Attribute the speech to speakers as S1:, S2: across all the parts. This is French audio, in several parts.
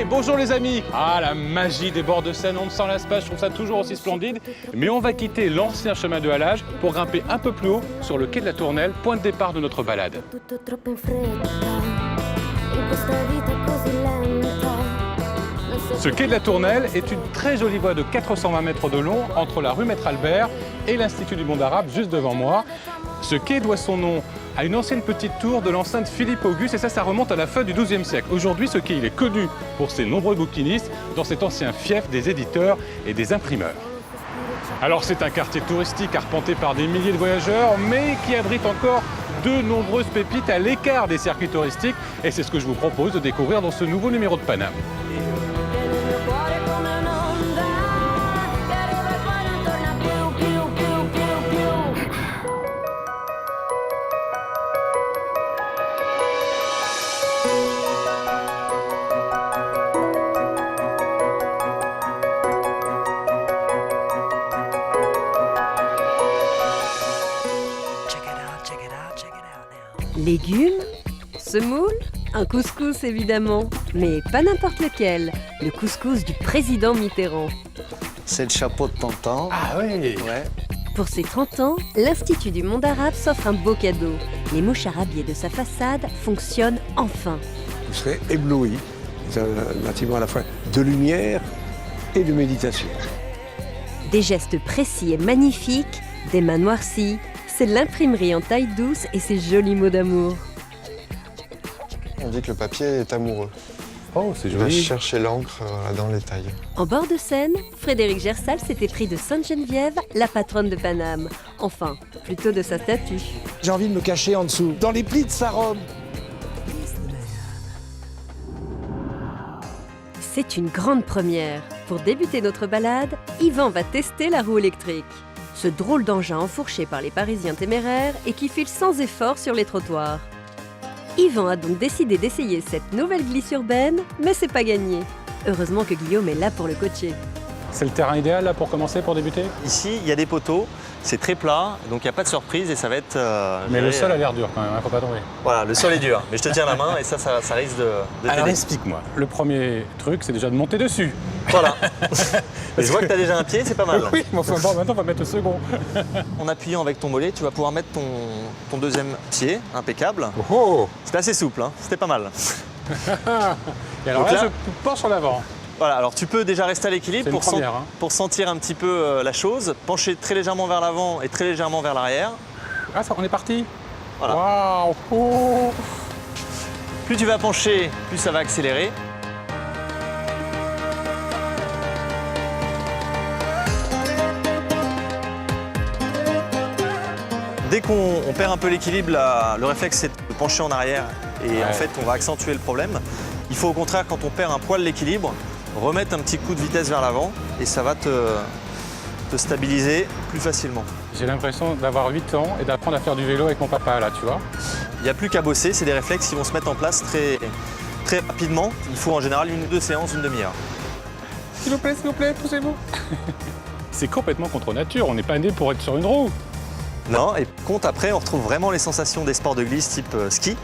S1: bonjour les amis. Ah, la magie des bords de Seine, on ne s'en lasse pas, je trouve ça toujours aussi splendide. Mais on va quitter l'ancien chemin de halage pour grimper un peu plus haut sur le quai de la Tournelle, point de départ de notre balade. Ce quai de la Tournelle est une très jolie voie de 420 mètres de long entre la rue Maître Albert et l'Institut du monde arabe juste devant moi. Ce quai doit son nom à une ancienne petite tour de l'enceinte Philippe Auguste et ça remonte à la fin du XIIe siècle. Aujourd'hui, ce quai il est connu pour ses nombreux bouquinistes dans cet ancien fief des éditeurs et des imprimeurs. Alors c'est un quartier touristique arpenté par des milliers de voyageurs, mais qui abrite encore de nombreuses pépites à l'écart des circuits touristiques et c'est ce que je vous propose de découvrir dans ce nouveau numéro de Paname.
S2: Légumes, semoule, un couscous évidemment, mais pas n'importe lequel, le couscous du président Mitterrand.
S3: C'est le chapeau de tonton.
S1: Ah oui.
S3: Ouais.
S2: Pour ses 30 ans, l'Institut du monde arabe s'offre un beau cadeau. Les mouches arabiées de sa façade fonctionnent enfin.
S4: Vous serez ébloui. C'est un bâtiment à la fois de lumière et de méditation.
S2: Des gestes précis et magnifiques, des mains noircies, c'est l'imprimerie en taille douce et ses jolis mots d'amour.
S5: On dit que le papier est amoureux.
S1: Oh, c'est
S5: Il va
S1: joli.
S5: chercher l'encre dans les tailles.
S2: En bord de Seine, Frédéric Gersal s'était pris de Sainte-Geneviève, la patronne de Paname. Enfin, plutôt de sa statue.
S6: J'ai envie de me cacher en dessous, dans les plis de sa robe.
S2: C'est une grande première. Pour débuter notre balade, Yvan va tester la roue électrique. Ce drôle d'engin enfourché par les Parisiens téméraires et qui file sans effort sur les trottoirs. Yvan a donc décidé d'essayer cette nouvelle glisse urbaine, mais c'est pas gagné. Heureusement que Guillaume est là pour le coacher.
S1: C'est le terrain idéal là pour commencer, pour débuter?
S7: Ici, il y a des poteaux, c'est très plat, donc il n'y a pas de surprise et ça va être...
S1: Mais le sol a l'air dur quand même, faut pas tomber.
S7: Voilà, le sol est dur, mais je te tiens la main et ça risque de
S1: Alors
S7: t'aider.
S1: explique-moi. Le premier truc, c'est déjà de monter dessus.
S7: Voilà. Et je vois que tu as déjà un pied, c'est pas mal.
S1: Oui, mais enfin, bon, maintenant on va mettre le second.
S7: En appuyant avec ton mollet, tu vas pouvoir mettre ton deuxième pied, impeccable.
S1: Oh.
S7: C'était assez souple, hein, c'était pas mal.
S1: Et alors
S7: Donc
S1: là,
S7: là-
S1: je penche en avant.
S7: Voilà, alors tu peux déjà rester à l'équilibre
S1: C'est une première, hein.
S7: pour sentir un petit peu la chose, pencher très légèrement vers l'avant et très légèrement vers l'arrière.
S1: Ah, ça, on est parti.
S7: Voilà.
S1: Waouh. Oh.
S7: Plus tu vas pencher, plus ça va accélérer. Dès qu'on perd un peu l'équilibre, le réflexe c'est de pencher en arrière et
S1: Ouais.
S7: en fait on va accentuer le problème. Il faut au contraire quand on perd un poil l'équilibre, remettre un petit coup de vitesse vers l'avant et ça va te stabiliser plus facilement.
S1: J'ai l'impression d'avoir 8 ans et d'apprendre à faire du vélo avec mon papa là, tu vois.
S7: Il n'y a plus qu'à bosser, c'est des réflexes qui vont se mettre en place très rapidement. Il faut en général 1 ou 2 séances, une demi-heure.
S1: S'il vous plaît, poussez-vous. C'est complètement contre nature, on n'est pas né pour être sur une roue.
S7: Non, et compte après, on retrouve vraiment les sensations des sports de glisse type ski.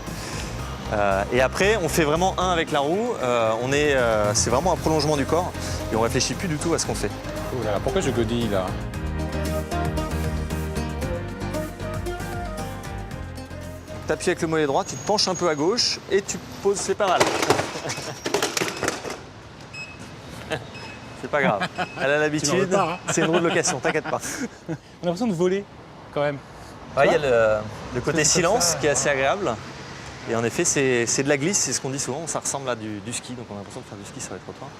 S7: Et après, on fait vraiment un avec la roue. C'est vraiment un prolongement du corps et on réfléchit plus du tout à ce qu'on fait.
S1: Oh là là, pourquoi je godille là?
S7: Tu appuies avec le mollet droit, tu te penches un peu à gauche et tu poses, c'est pas mal. C'est pas grave. Elle a l'habitude,
S1: repars, hein.
S7: c'est une roue de location, t'inquiète pas.
S1: On a l'impression de voler quand même.
S7: Ouais, il y a le côté silence qui est assez agréable. Et en effet, c'est de la glisse, c'est ce qu'on dit souvent, ça ressemble à du ski, donc on a l'impression de faire du ski sur les trottoirs.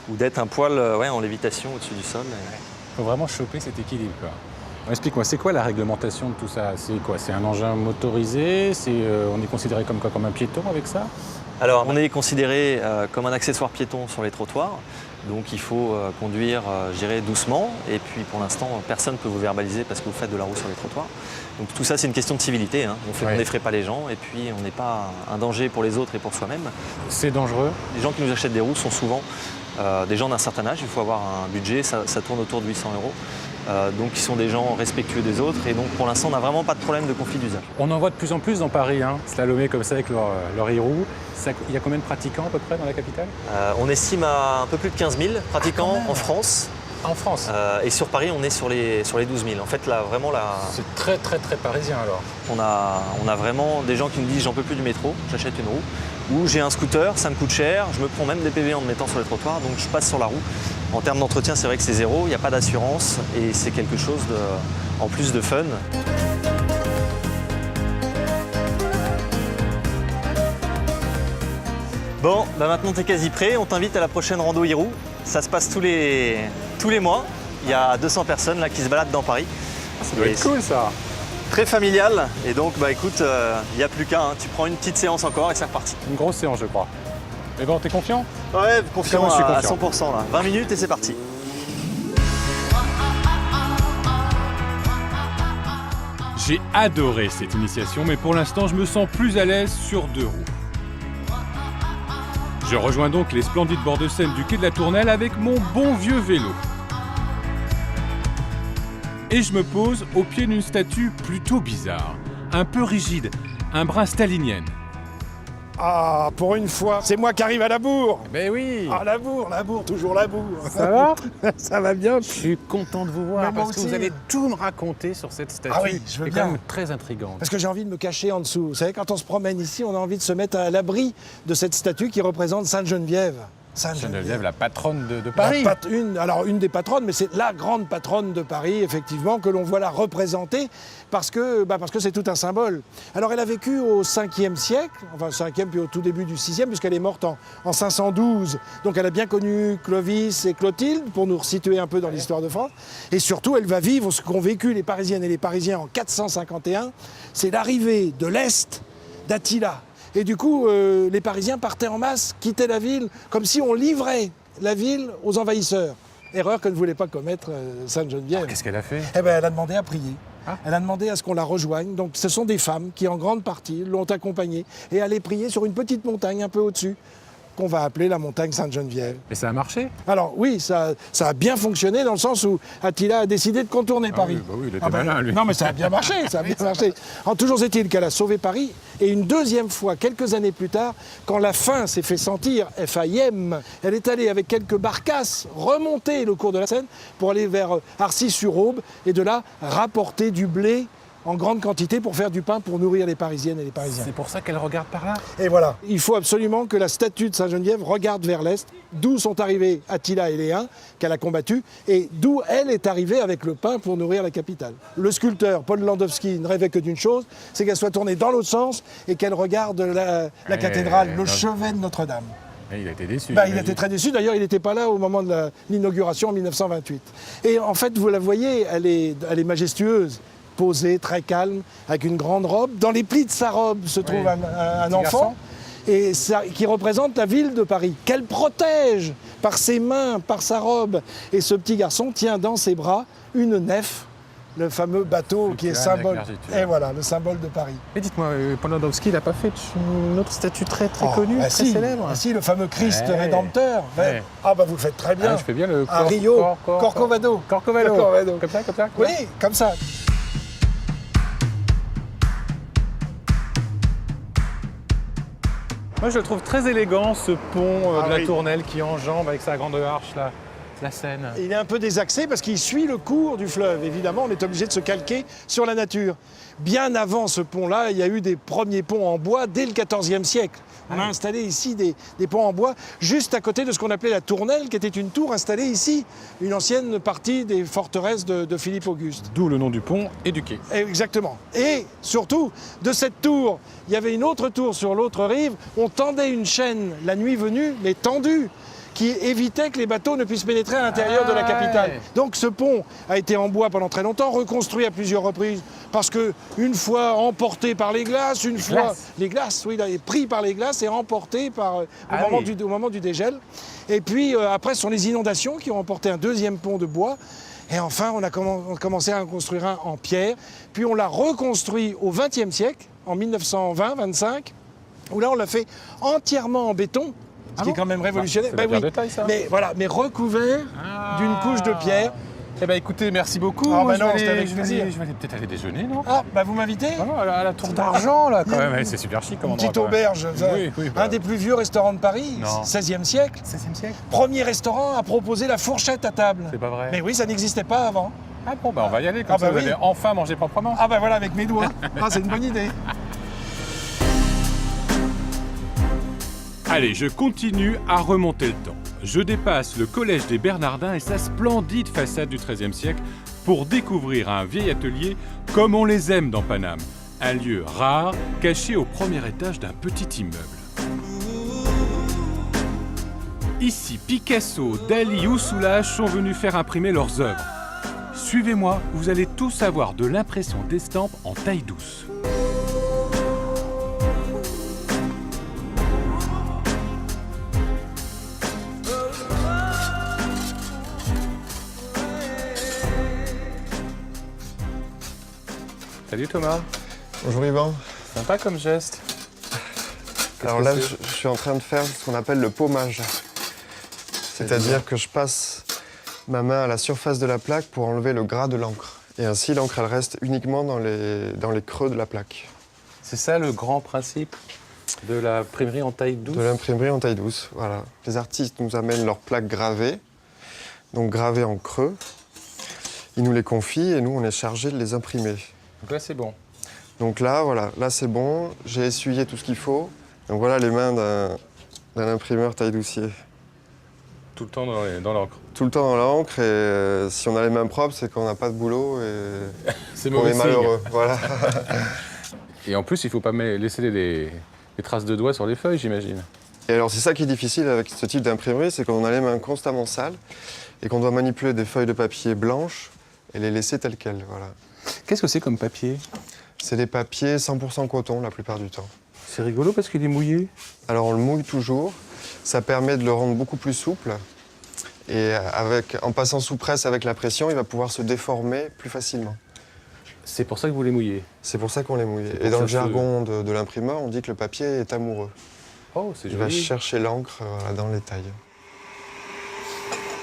S7: Ou d'être un poil en lévitation au-dessus du sol.
S1: Il faut vraiment choper cet équilibre, quoi. Explique-moi, c'est quoi la réglementation de tout ça? C'est quoi? C'est un engin motorisé? On est considéré comme quoi? Comme un piéton avec ça?
S7: Alors, on est considéré comme un accessoire piéton sur les trottoirs, donc il faut conduire, je dirais, doucement. Et puis, pour l'instant, personne ne peut vous verbaliser parce que vous faites de la roue sur les trottoirs. Donc tout ça, c'est une question de civilité, hein. On n'effraie pas les gens et puis on n'est pas un danger pour les autres et pour soi-même.
S1: C'est dangereux.
S7: Les gens qui nous achètent des roues sont souvent des gens d'un certain âge. Il faut avoir un budget, ça tourne autour de 800 €. donc qui sont des gens respectueux des autres. Et donc pour l'instant, on n'a vraiment pas de problème de conflit d'usage.
S1: On en voit de plus en plus dans Paris, hein, slalomer comme ça avec leur e-roue. Il y a combien de pratiquants à peu près dans la capitale?
S7: On estime à un peu plus de 15 000 pratiquants en France.
S1: En France.
S7: Et sur Paris, on est sur les 12 000. En fait, là, vraiment,
S1: C'est très très très parisien alors.
S7: on a vraiment des gens qui nous disent j'en peux plus du métro, j'achète une roue. Ou j'ai un scooter, ça me coûte cher, je me prends même des PV en me mettant sur les trottoirs, donc je passe sur la roue. En termes d'entretien, c'est vrai que c'est zéro, il n'y a pas d'assurance et c'est quelque chose en plus de fun. Bon, bah maintenant t'es quasi prêt, on t'invite à la prochaine rando e-roue. Ça se passe tous les mois. Il y a 200 personnes là qui se baladent dans Paris.
S1: Ça doit être cool ça.
S7: Très familial. Et donc, bah écoute, il n'y a plus qu'à. Hein. Tu prends une petite séance encore et c'est reparti.
S1: Une grosse séance, je crois. Mais bon, t'es confiant?
S7: Ouais, confiant
S1: Moi, je suis
S7: à
S1: confiant.
S7: 100% là. 20 minutes et c'est parti.
S1: J'ai adoré cette initiation, mais pour l'instant, je me sens plus à l'aise sur 2 roues. Je rejoins donc les splendides bords de Seine du quai de la Tournelle avec mon bon vieux vélo. Et je me pose au pied d'une statue plutôt bizarre, un peu rigide, un brin stalinienne.
S6: Ah, pour une fois, c'est moi qui arrive à la bourre.
S1: Ben oui.
S6: Ah, la bourre, toujours la bourre.
S1: Ça va?
S6: Ça va bien.
S1: Je suis content de vous voir
S6: Mais moi
S1: parce que
S6: aussi.
S1: vous allez tout me raconter sur cette statue.
S6: Ah oui, je veux
S1: qui est
S6: bien.
S1: quand même très intrigante.
S6: Parce que j'ai envie de me cacher en dessous. Vous savez, quand on se promène ici, on a envie de se mettre à l'abri de cette statue qui représente Sainte-Geneviève.
S1: Geneviève, la patronne de Paris.
S6: Une des patronnes, mais c'est la grande patronne de Paris, effectivement, que l'on voit la représenter parce que c'est tout un symbole. Alors elle a vécu au 5e siècle, enfin 5e puis au tout début du 6e, puisqu'elle est morte en 512. Donc elle a bien connu Clovis et Clotilde, pour nous resituer un peu dans l'histoire de France. Et surtout, elle va vivre ce qu'ont vécu les Parisiennes et les Parisiens en 451, c'est l'arrivée de l'Est d'Attila. Et du coup, les Parisiens partaient en masse, quittaient la ville, comme si on livrait la ville aux envahisseurs. Erreur que ne voulait pas commettre Sainte-Geneviève.
S1: Qu'est-ce qu'elle a fait?
S6: Eh ben, elle a demandé à prier.
S1: Ah.
S6: Elle a demandé à ce qu'on la rejoigne. Donc ce sont des femmes qui, en grande partie, l'ont accompagnée et allaient prier sur une petite montagne un peu au-dessus, qu'on va appeler la montagne Sainte-Geneviève.
S1: Et ça a marché?
S6: Alors oui, ça a bien fonctionné dans le sens où Attila a décidé de contourner Paris.
S1: Oui, il était malin, lui.
S6: Non, mais ça a bien marché, ça a bien marché. Alors, toujours est-il qu'elle a sauvé Paris, et une deuxième fois, quelques années plus tard, quand la faim s'est fait sentir, FAIM, elle est allée avec quelques barcasses remonter le cours de la Seine pour aller vers Arcis-sur-Aube, et de là rapporter du blé en grande quantité pour faire du pain pour nourrir les Parisiennes et les Parisiens.
S1: C'est pour ça qu'elle regarde par là?
S6: Et voilà, il faut absolument que la statue de Sainte-Geneviève regarde vers l'Est, d'où sont arrivés Attila et les Huns, qu'elle a combattus, et d'où elle est arrivée avec le pain pour nourrir la capitale. Le sculpteur Paul Landowski ne rêvait que d'une chose, c'est qu'elle soit tournée dans l'autre sens et qu'elle regarde la cathédrale, le chevet de Notre-Dame.
S1: Et il a été déçu.
S6: Il était très déçu, d'ailleurs il n'était pas là au moment de l'inauguration en 1928. Et en fait, vous la voyez, elle est majestueuse, posée, très calme, avec une grande robe. Dans les plis de sa robe se trouve un enfant et qui représente la ville de Paris, qu'elle protège par ses mains, par sa robe. Et ce petit garçon tient dans ses bras une nef, le fameux bateau qui est symbole. Et voilà, le symbole de Paris.
S1: Mais dites-moi, Polodowski, il n'a pas fait une autre statue très connue, très célèbre?
S6: Si, le fameux Christ rédempteur.
S1: Ouais.
S6: Ah bah vous le faites très bien.
S1: Je fais bien le
S6: à Rio, Corcovado.
S1: Corcovado. Comme ça?
S6: Oui, comme ça.
S1: Moi, je le trouve très élégant, ce pont de la
S6: oui.
S1: Tournelle qui enjambe avec sa grande arche, la Seine.
S6: Il est un peu désaxé parce qu'il suit le cours du fleuve. Évidemment, on est obligé de se calquer sur la nature. Bien avant ce pont-là, il y a eu des premiers ponts en bois dès le XIVe siècle. On a installé ici des ponts en bois juste à côté de ce qu'on appelait la Tournelle, qui était une tour installée ici, une ancienne partie des forteresses de Philippe Auguste.
S1: D'où le nom du pont et du quai.
S6: Exactement. Et surtout, de cette tour, il y avait une autre tour sur l'autre rive. On tendait une chaîne la nuit venue, mais tendue, qui évitait que les bateaux ne puissent pénétrer à l'intérieur de la capitale. Donc ce pont a été en bois pendant très longtemps, reconstruit à plusieurs reprises, parce que une fois emporté par les glaces, les glaces, oui, il a été pris par les glaces et emporté au moment du dégel. Et puis après, ce sont les inondations qui ont emporté un deuxième pont de bois. Et enfin, on a commencé à en construire un en pierre. Puis on l'a reconstruit au XXe siècle, en 1920-25, où là on l'a fait entièrement en béton. Ce qui est quand même révolutionnaire.
S1: C'est la pierre de taille, ça.
S6: Mais recouvert d'une couche de pierre.
S1: Eh ben écoutez, merci beaucoup.
S6: Ah,
S1: Moi,
S6: bah non,
S1: je
S6: c'était avec
S1: vais
S6: plaisir.
S1: aller peut-être aller déjeuner, non?
S6: Ah, bah vous m'invitez?
S1: Ah non, à la tour d'argent, là, quand même. Eh, c'est super chic comme
S6: Une
S1: endroit.
S6: petite auberge, ça.
S1: Oui, oui.
S6: Un des plus vieux restaurants de Paris,
S1: Non.
S6: 16e siècle.
S1: 16e siècle?
S6: Premier restaurant à proposer la fourchette à table.
S1: C'est pas vrai?
S6: Mais oui, ça n'existait pas avant.
S1: Ah bon, bah on va y aller, comme
S6: Ah,
S1: ça
S6: bah
S1: vous
S6: oui.
S1: allez enfin manger proprement.
S6: Ah bah voilà, avec mes doigts. Ah, c'est une bonne idée.
S1: Allez, je continue à remonter le temps. Je dépasse le collège des Bernardins et sa splendide façade du XIIIe siècle pour découvrir un vieil atelier comme on les aime dans Paname. Un lieu rare, caché au premier étage d'un petit immeuble. Ici, Picasso, Dali ou Soulages sont venus faire imprimer leurs œuvres. Suivez-moi, vous allez tout savoir de l'impression d'estampes en taille douce. Salut Thomas,
S5: Bonjour Yvan.
S1: sympa comme geste.
S5: Alors là, je suis en train de faire ce qu'on appelle le pommage. C'est-à-dire que je passe ma main à la surface de la plaque pour enlever le gras de l'encre. Et ainsi, l'encre, elle reste uniquement dans les creux de la plaque.
S1: C'est ça le grand principe de l'imprimerie en taille douce?
S5: De l'imprimerie en taille douce, voilà. Les artistes nous amènent leurs plaques gravées, donc gravées en creux. Ils nous les confient et nous, on est chargé de les imprimer.
S1: Donc là c'est bon.
S5: Donc là, voilà, là c'est bon, j'ai essuyé tout ce qu'il faut. Donc voilà les mains d'un imprimeur taille doucier.
S1: Tout le temps dans l'encre.
S5: Tout le temps dans l'encre et si on a les mains propres, c'est qu'on n'a pas de boulot et
S1: C'est
S5: qu'on
S1: mauvais
S5: est
S1: signe.
S5: malheureux. Voilà.
S1: Et en plus, il ne faut pas laisser les traces de doigts sur les feuilles, j'imagine.
S5: Et alors c'est ça qui est difficile avec ce type d'imprimerie, c'est qu'on a les mains constamment sales et qu'on doit manipuler des feuilles de papier blanches et les laisser telles quelles. Voilà.
S1: Qu'est-ce que c'est comme papier?
S5: C'est des papiers 100% coton la plupart du temps.
S1: C'est rigolo parce qu'il est mouillé.
S5: Alors on le mouille toujours, ça permet de le rendre beaucoup plus souple. Et en passant sous presse avec la pression, il va pouvoir se déformer plus facilement.
S1: C'est pour ça que vous les mouillez.
S5: C'est pour ça qu'on les mouille.
S1: pour
S5: Et dans
S1: ça
S5: le
S1: que-
S5: jargon de l'imprimeur, on dit que le papier est amoureux.
S1: Oh, c'est
S5: Il va
S1: joli.
S5: chercher l'encre voilà, dans les tailles.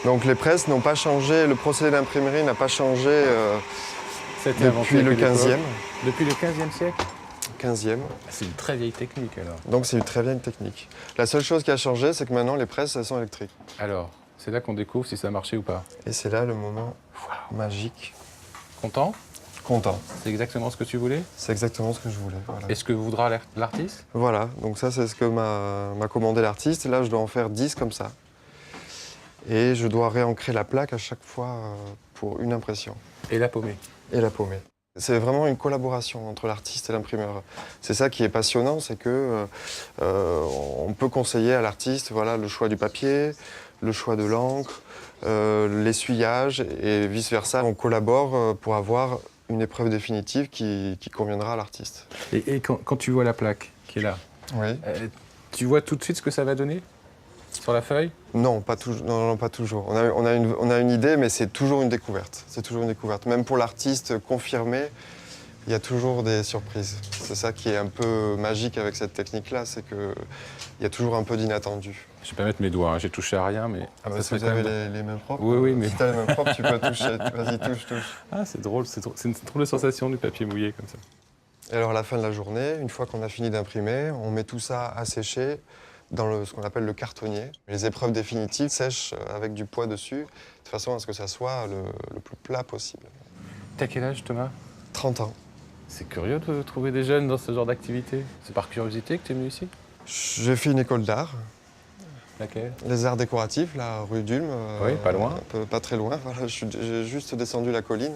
S5: Donc les presses n'ont pas changé, le procédé d'imprimerie n'a pas changé
S1: Ça a été inventé
S5: depuis
S1: à
S5: le
S1: quelle époque?
S5: 15e.
S1: Depuis le 15e siècle?
S5: 15e.
S1: C'est une très vieille technique alors.
S5: Donc c'est une très vieille technique. La seule chose qui a changé, c'est que maintenant les presses, elles sont électriques.
S1: Alors, c'est là qu'on découvre si ça a marché ou pas.
S5: Et c'est là le moment magique.
S1: Content?
S5: Content.
S1: C'est exactement ce que tu voulais?
S5: C'est exactement ce que je voulais. Voilà.
S1: Est-ce que voudra l'artiste?
S5: Voilà, donc ça c'est ce que m'a commandé l'artiste. Là je dois en faire 10 comme ça. Et je dois réancrer la plaque à chaque fois pour une impression.
S1: Et la paumée.
S5: Et la paumer. C'est vraiment une collaboration entre l'artiste et l'imprimeur. C'est ça qui est passionnant, c'est que on peut conseiller à l'artiste voilà, le choix du papier, le choix de l'encre, l'essuyage et vice-versa. On collabore pour avoir une épreuve définitive qui conviendra à l'artiste.
S1: Et quand tu vois la plaque qui est là,
S5: Oui.
S1: tu vois tout de suite ce que ça va donner? Sur la feuille?
S5: Non, pas toujours. Non, pas toujours. On a une idée, mais c'est toujours une découverte. C'est toujours une découverte. Même pour l'artiste confirmé, il y a toujours des surprises. C'est ça qui est un peu magique avec cette technique-là, c'est qu'il y a toujours un peu d'inattendu.
S1: Je vais pas mettre mes doigts, hein. J'ai touché à rien, mais
S5: Ah bah,
S1: ça
S5: si
S1: serait
S5: vous
S1: quand
S5: avez
S1: même-
S5: les mains propres,
S1: Oui, mais-
S5: si tu as les mains propres, tu peux toucher. Vas-y, touche.
S1: Ah, c'est drôle, c'est une drôle de sensation du papier mouillé comme ça.
S5: Et alors, à la fin de la journée, une fois qu'on a fini d'imprimer, on met tout ça à sécher dans ce qu'on appelle le cartonnier. Les épreuves définitives sèchent avec du poids dessus, de façon à ce que ça soit le plus plat possible.
S1: T'as quel âge, Thomas?
S5: 30 ans.
S1: C'est curieux de trouver des jeunes dans ce genre d'activité. C'est par curiosité que tu es venu ici?
S5: J'ai fait une école d'art,
S1: Laquelle?
S5: les arts décoratifs, la rue d'Ulm.
S1: Oui, pas loin.
S5: Pas très loin. Voilà, j'ai juste descendu la colline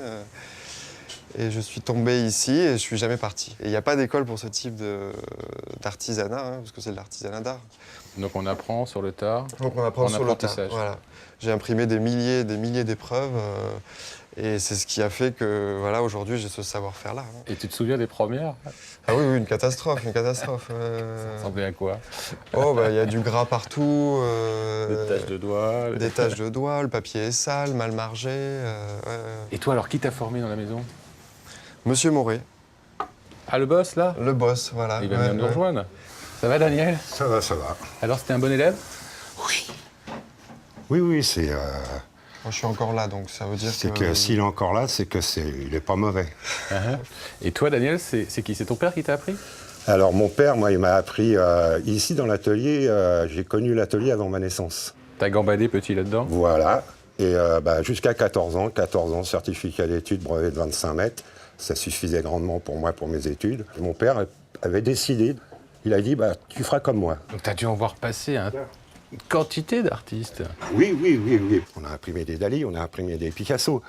S5: et je suis tombé ici et je suis jamais parti. Et il n'y a pas d'école pour ce type d'artisanat, hein, parce que c'est de l'artisanat d'art.
S1: Donc on apprend sur le tard.
S5: Donc on apprend
S1: En
S5: sur le tas.
S1: apprentissage.
S5: Voilà. J'ai imprimé des milliers d'épreuves et c'est ce qui a fait que voilà, aujourd'hui j'ai ce savoir-faire-là. Hein.
S1: Et tu te souviens des premières?
S5: Ah oui, une catastrophe, une catastrophe.
S1: Ça ressemblait à quoi?
S5: Oh, bah il y a du gras partout.
S1: Des taches de doigts.
S5: Des taches de doigts, le papier est sale, mal margé. Ouais.
S1: Et toi, alors, qui t'a formé dans la maison?
S5: Monsieur Moret,
S1: Ah, le boss, là?
S5: le boss, voilà.
S1: Il va venir nous rejoindre. Ça va, Daniel?
S8: Ça va, ça va.
S1: Alors, c'était un bon élève?
S8: Oui, c'est
S5: Moi, je suis encore là, donc ça veut dire
S4: C'est que s'il est encore là, c'est que il n'est pas mauvais.
S1: Et toi, Daniel, c'est qui? C'est ton père qui t'a appris?
S4: Alors mon père, moi, il m'a appris ici dans l'atelier. J'ai connu l'atelier avant ma naissance.
S1: T'as gambadé petit là-dedans?
S4: Voilà. Et jusqu'à 14 ans, certificat d'études, brevet de 25 mètres. Ça suffisait grandement pour moi, pour mes études. Mon père avait décidé, il a dit, tu feras comme moi.
S1: Donc t'as dû en voir passer une quantité d'artistes.
S4: Oui. On a imprimé des Dali, on a imprimé des Picasso.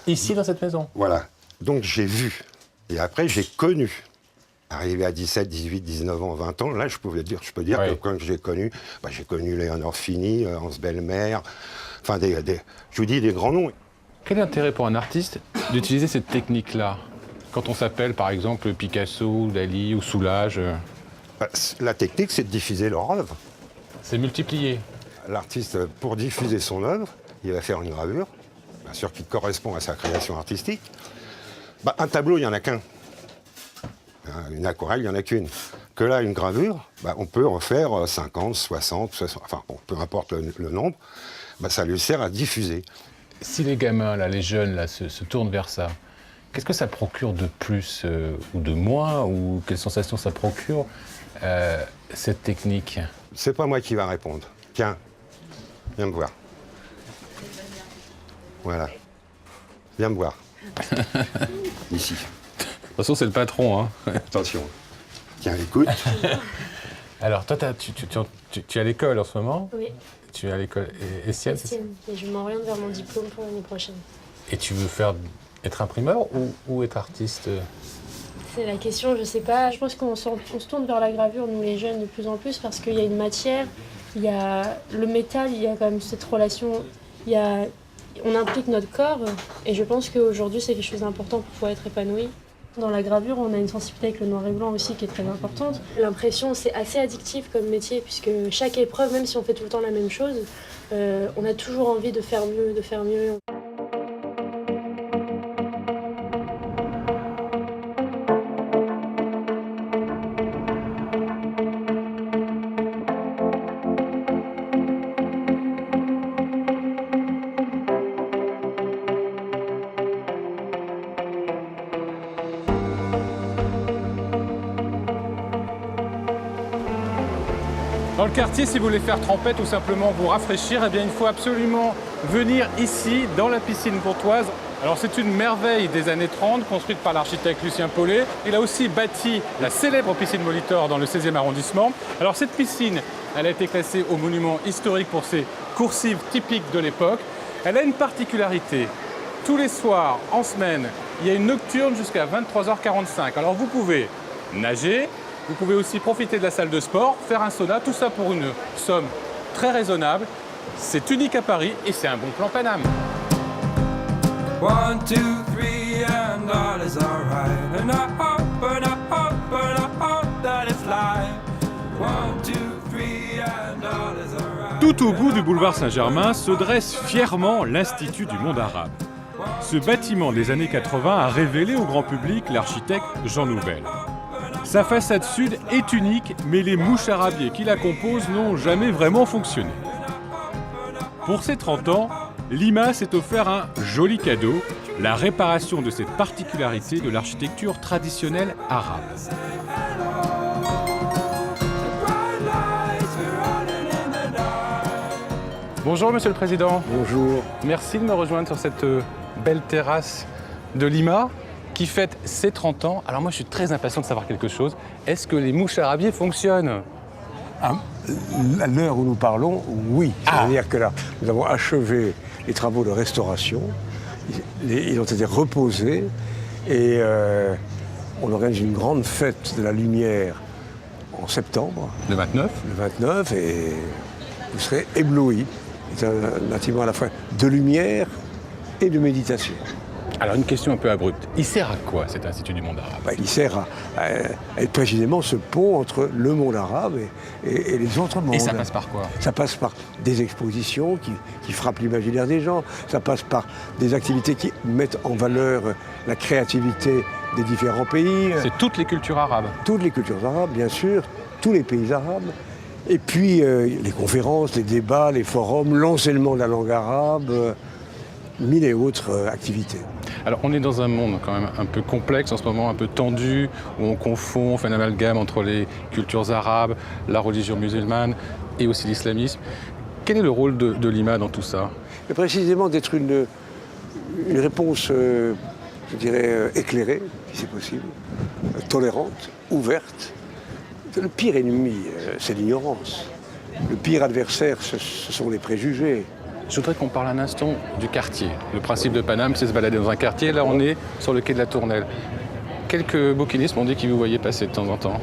S1: Ici, dans cette maison?
S4: Voilà. Donc j'ai vu. Et après, j'ai connu. Arrivé à 17, 18, 19 ans, 20 ans, là, je peux dire que quand j'ai connu Léonore Fini, Hans Bellmer, enfin, je vous dis des grands noms.
S1: Quel est l'intérêt pour un artiste d'utiliser cette technique-là? Quand on s'appelle, par exemple, Picasso, Dali ou Soulages?
S4: La technique, c'est de diffuser leur œuvre.
S1: C'est multiplié.
S4: L'artiste, pour diffuser son œuvre, il va faire une gravure, bien sûr qui correspond à sa création artistique. Un tableau, il n'y en a qu'un. Une aquarelle, il n'y en a qu'une. Que là, une gravure, on peut en faire 50, 60, enfin, bon, peu importe le nombre, ça lui sert à diffuser.
S1: Si les gamins, là, les jeunes, là, se tournent vers ça, qu'est-ce que ça procure de plus ou de moins, ou quelles sensations ça procure, cette technique?
S4: C'est pas moi qui va répondre. Tiens, viens me voir. Voilà. Viens me voir. Ici.
S1: De toute façon, c'est le patron, hein.
S4: Attention. Tiens, écoute.
S1: Alors, toi, tu es à l'école en ce moment?
S8: Oui.
S1: Tu es à l'école Estienne, c'est ça?
S8: Estienne. Et je m'oriente vers mon diplôme pour l'année prochaine.
S1: Et tu veux être imprimeur ou être artiste?
S8: C'est la question, je sais pas. Je pense qu'on se tourne vers la gravure, nous les jeunes, de plus en plus, parce qu'il y a une matière, il y a le métal, il y a quand même cette relation, on implique notre corps, et je pense qu'aujourd'hui, c'est quelque chose d'important pour pouvoir être épanoui. Dans la gravure, on a une sensibilité avec le noir et blanc aussi qui est très importante. L'impression, c'est assez addictif comme métier, puisque chaque épreuve, même si on fait tout le temps la même chose, on a toujours envie de faire mieux, de faire mieux.
S1: Dans le quartier, si vous voulez faire trempette ou simplement vous rafraîchir, eh bien, il faut absolument venir ici, dans la piscine courtoise. Alors, c'est une merveille des années 30, construite par l'architecte Lucien Paulet. Il a aussi bâti la célèbre piscine Molitor dans le 16e arrondissement. Alors, cette piscine, elle a été classée au monument historique pour ses coursives typiques de l'époque. Elle a une particularité. Tous les soirs, en semaine, il y a une nocturne jusqu'à 23h45. Alors, vous pouvez nager. Vous pouvez aussi profiter de la salle de sport, faire un sauna, tout ça pour une somme très raisonnable. C'est unique à Paris et c'est un bon plan Paname.
S9: 1, 2, 3 and all is alright. And I hope, and I hope, and I hope that it fly. 1, 2, 3 and all is alright.
S1: Tout au bout du boulevard Saint-Germain se dresse fièrement l'Institut du monde arabe. Ce bâtiment des années 80 a révélé au grand public l'architecte Jean Nouvel. Sa façade sud est unique, mais les mouches arabiées qui la composent n'ont jamais vraiment fonctionné. Pour ses 30 ans, Lima s'est offert un joli cadeau, la réparation de cette particularité de l'architecture traditionnelle arabe. Bonjour Monsieur le Président.
S4: Bonjour.
S1: Merci de me rejoindre sur cette belle terrasse de Lima qui fête ses 30 ans. Alors moi je suis très impatient de savoir quelque chose. Est-ce que les mouches arabiées fonctionnent?
S4: À l'heure où nous parlons, oui. C'est-à-dire que là, nous avons achevé les travaux de restauration. Ils ont été reposés et on organise une grande fête de la lumière en septembre.
S1: Le 29?
S4: Le 29 et vous serez éblouis. C'est un bâtiment à la fois de lumière et de méditation.
S1: Alors une question un peu abrupte. Il sert à quoi cet Institut du monde arabe?
S4: Il sert à être précisément ce pont entre le monde arabe et les autres mondes.
S1: Et ça passe par quoi?
S4: Ça passe par des expositions qui frappent l'imaginaire des gens. Ça passe par des activités qui mettent en valeur la créativité des différents pays.
S1: C'est toutes les cultures arabes?
S4: Toutes les cultures arabes, bien sûr, tous les pays arabes.
S10: Et puis les conférences, les débats, les forums, l'enseignement de la langue arabe, mille et autres activités.
S1: Alors on est dans un monde quand même un peu complexe en ce moment, un peu tendu, où on confond, on fait un amalgame entre les cultures arabes, la religion musulmane et aussi l'islamisme. Quel est le rôle de l'IMA dans tout ça?
S10: Mais précisément d'être une réponse, je dirais, éclairée, si c'est possible, tolérante, ouverte. Le pire ennemi, c'est l'ignorance. Le pire adversaire, ce sont les préjugés.
S1: Je voudrais qu'on parle un instant du quartier. Le principe de Paname, c'est se balader dans un quartier. Là, on est sur le quai de la Tournelle. Quelques bouquinistes m'ont dit qu'ils vous voyaient passer de temps en temps.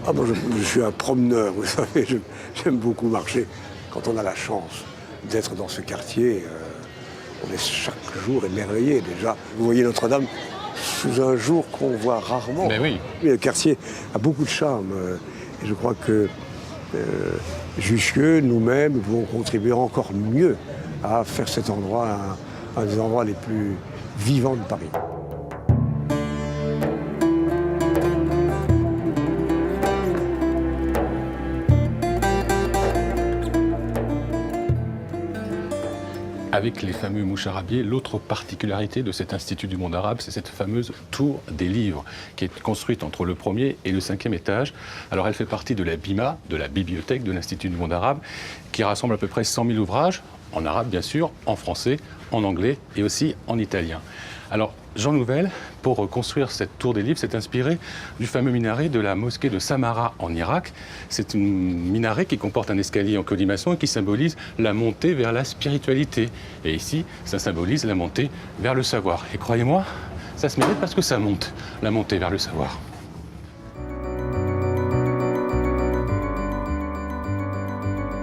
S10: Ah, moi, je suis un promeneur, vous savez, j'aime beaucoup marcher. Quand on a la chance d'être dans ce quartier, on est chaque jour émerveillé déjà. Vous voyez Notre-Dame sous un jour qu'on voit rarement.
S1: Mais oui.
S10: Mais le quartier a beaucoup de charme. Et je crois que Jussieu, nous-mêmes, nous pouvons contribuer encore mieux à faire cet endroit un des endroits les plus vivants de Paris.
S1: Avec les fameux moucharabiers, l'autre particularité de cet Institut du monde arabe, c'est cette fameuse tour des livres, qui est construite entre le premier et le 5e étage. Alors elle fait partie de la BIMA, de la bibliothèque de l'Institut du monde arabe, qui rassemble à peu près 100 000 ouvrages, en arabe bien sûr, en français, en anglais et aussi en italien. Alors Jean Nouvel, pour construire cette tour des livres, s'est inspiré du fameux minaret de la mosquée de Samarra en Irak. C'est un minaret qui comporte un escalier en colimaçon et qui symbolise la montée vers la spiritualité. Et ici, ça symbolise la montée vers le savoir. Et croyez-moi, ça se mérite parce que ça monte, la montée vers le savoir.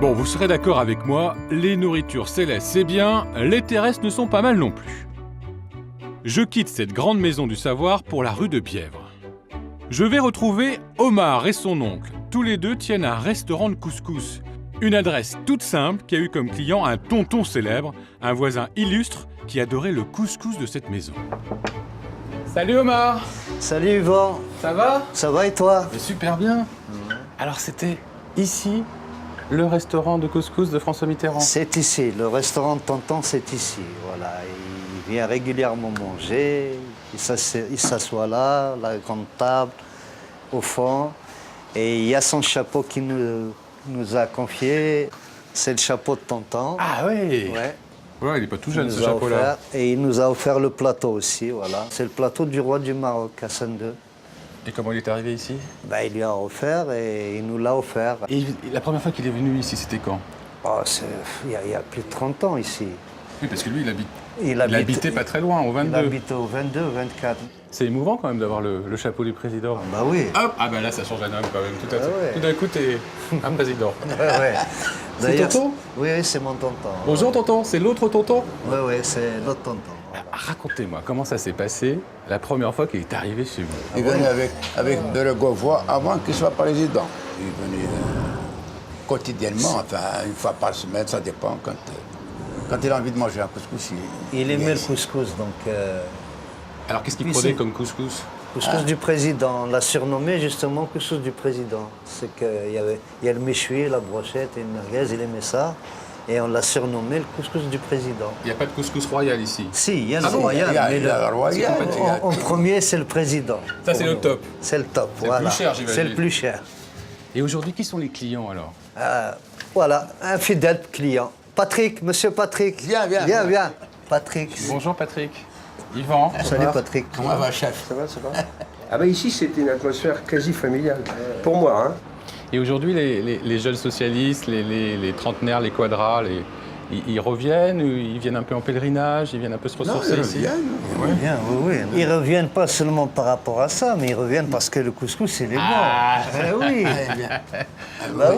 S1: Bon, vous serez d'accord avec moi, les nourritures célestes c'est bien, les terrestres ne sont pas mal non plus. Je quitte cette grande maison du savoir pour la rue de Bièvre. Je vais retrouver Omar et son oncle. Tous les deux tiennent un restaurant de couscous. Une adresse toute simple qui a eu comme client un tonton célèbre, un voisin illustre qui adorait le couscous de cette maison. Salut Omar!
S3: Salut Yvan.
S1: Ça va?
S3: Ça va et toi?
S1: Super bien. Alors c'était ici le restaurant de couscous de François Mitterrand?
S3: C'est ici, le restaurant de Tonton, c'est ici. Voilà. Il vient régulièrement manger, il s'assoit là, la grande table, au fond. Et il y a son chapeau qui nous a confié. C'est le chapeau de Tonton.
S1: Ah oui. Ouais, il n'est pas tout jeune ce chapeau-là.
S3: Et il nous a offert le plateau aussi, voilà. C'est le plateau du roi du Maroc, Hassan II.
S1: Et comment il est arrivé ici?
S3: Il lui a offert et il nous l'a offert.
S1: Et la première fois qu'il est venu ici, c'était quand?
S3: Il y a plus de 30 ans ici.
S1: Oui, parce que lui, il habitait pas très loin, au 22.
S3: Il habitait au 22, 24.
S1: C'est émouvant quand même d'avoir le chapeau du président.
S3: Bah oui.
S1: Hop. Ah bah là, ça change la donne quand même. Tout d'un coup, t'es un président.
S3: Ouais.
S1: C'est tonton?
S3: Oui, c'est mon tonton.
S1: Bonjour tonton, c'est l'autre tonton?
S3: Oui, c'est notre tonton.
S1: Racontez-moi, comment ça s'est passé la première fois qu'il est arrivé chez vous?
S11: Il venait avec de la Gauvois avant qu'il soit président. Il venait quotidiennement, enfin une fois par semaine, ça dépend. Quand il a envie de manger un couscous,
S3: il aimait le couscous, donc...
S1: Alors qu'est-ce qu'il prenait comme couscous?
S3: Couscous du président, on l'a surnommé justement couscous du président. C'est qu'il y a le méchoui, la brochette et une merguez, il aimait ça. Et on l'a surnommé le couscous du président.
S1: Il n'y a pas de couscous royal ici?
S3: Si, il y a le royal.
S11: Il y a le royal.
S3: En premier, c'est le président.
S1: Ça, c'est le top?
S3: C'est le top,
S1: voilà. C'est le plus cher, j'imagine.
S3: C'est le plus cher.
S1: Et aujourd'hui, qui sont les clients alors?
S3: Voilà, un fidèle client. Patrick, monsieur Patrick. Viens. Patrick.
S1: Bonjour Patrick. Yvan.
S3: Salut Patrick.
S11: Comment va, chef?
S12: Ça va. Ici, c'était une atmosphère quasi familiale, pour moi.
S1: Et aujourd'hui, les jeunes socialistes, les trentenaires, les quadras, ils reviennent, ils viennent un peu en pèlerinage, ils viennent un peu se ressourcer ici?
S3: Ils reviennent, oui. Ils reviennent pas seulement par rapport à ça, mais ils reviennent parce que le couscous, il est bon. Oui.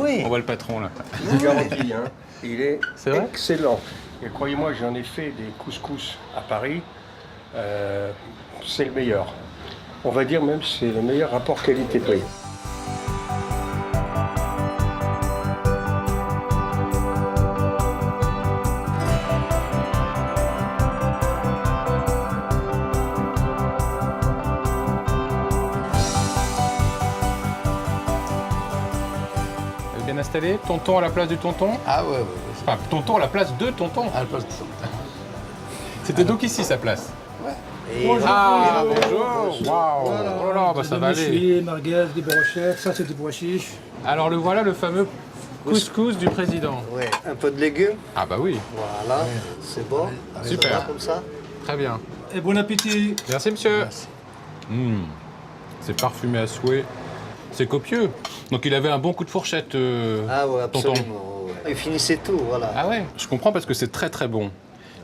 S3: Oui.
S1: On voit le patron là.
S12: Je vous garantis, il est excellent. Et croyez-moi, j'en ai fait des couscous à Paris. C'est le meilleur. On va dire même c'est le meilleur rapport qualité-prix.
S1: bien installé. Tonton à la place du tonton.
S11: Ah ouais.
S1: Enfin, tonton à la place de tonton.
S11: À la place de tonton.
S1: C'était donc ici sa place.
S6: Bonjour.
S1: Ah, bonjour. Waouh.
S6: Voilà.
S1: Oh là là, bah, ça va aller.
S6: Des merguez, des brochettes, ça c'est des pois chiches.
S1: Alors le voilà, le fameux couscous du président.
S3: Oui, un peu de légumes.
S1: Ah bah oui,
S3: Voilà, c'est bon.
S1: Super.
S3: Ça va comme ça.
S1: très bien.
S6: Et bon appétit.
S1: Merci monsieur. C'est parfumé à souhait. C'est copieux. Donc il avait un bon coup de fourchette,
S3: Ah ouais,
S1: tonton.
S3: absolument. Ouais. Il finissait tout, voilà.
S1: Ah ouais, je comprends parce que c'est très très bon.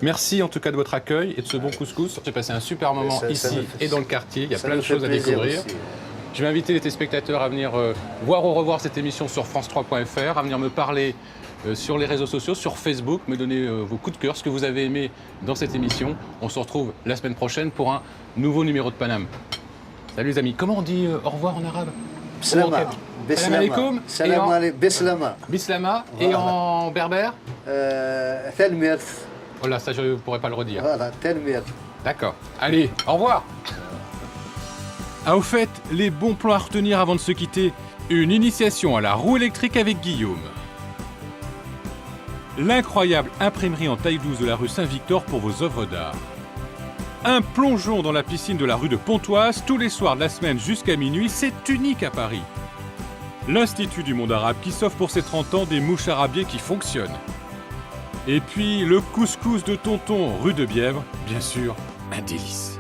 S1: Merci en tout cas de votre accueil et de ce bon couscous. J'ai passé un super moment
S3: ça
S1: ici
S3: me fait-
S1: et dans le quartier. Il y a
S3: ça
S1: plein
S3: me
S1: de
S3: fait
S1: choses à
S3: plaisir
S1: découvrir.
S3: aussi.
S1: Je vais inviter les téléspectateurs à venir voir ou revoir cette émission sur france3.fr, à venir me parler sur les réseaux sociaux, sur Facebook, me donner vos coups de cœur, ce que vous avez aimé dans cette émission. On se retrouve la semaine prochaine pour un nouveau numéro de Paname. Salut les amis. Comment on dit au revoir en arabe?
S3: Bislama.
S1: Salam alaikum.
S3: Salam alaikum. Bislama.
S1: Bislama. Et en berbère?
S3: Telmirt.
S1: Oh là, ça je ne pourrais pas le redire.
S3: Voilà, Telmirt.
S1: D'accord. Allez, au revoir. Ah, au fait, les bons plans à retenir avant de se quitter. Une initiation à la roue électrique avec Guillaume. L'incroyable imprimerie en taille 12 de la rue Saint-Victor pour vos œuvres d'art. Un plongeon dans la piscine de la rue de Pontoise tous les soirs de la semaine jusqu'à minuit, c'est unique à Paris. L'Institut du monde arabe qui s'offre pour ses 30 ans des mouches arabiées qui fonctionnent. Et puis le couscous de tonton rue de Bièvre, bien sûr, un délice.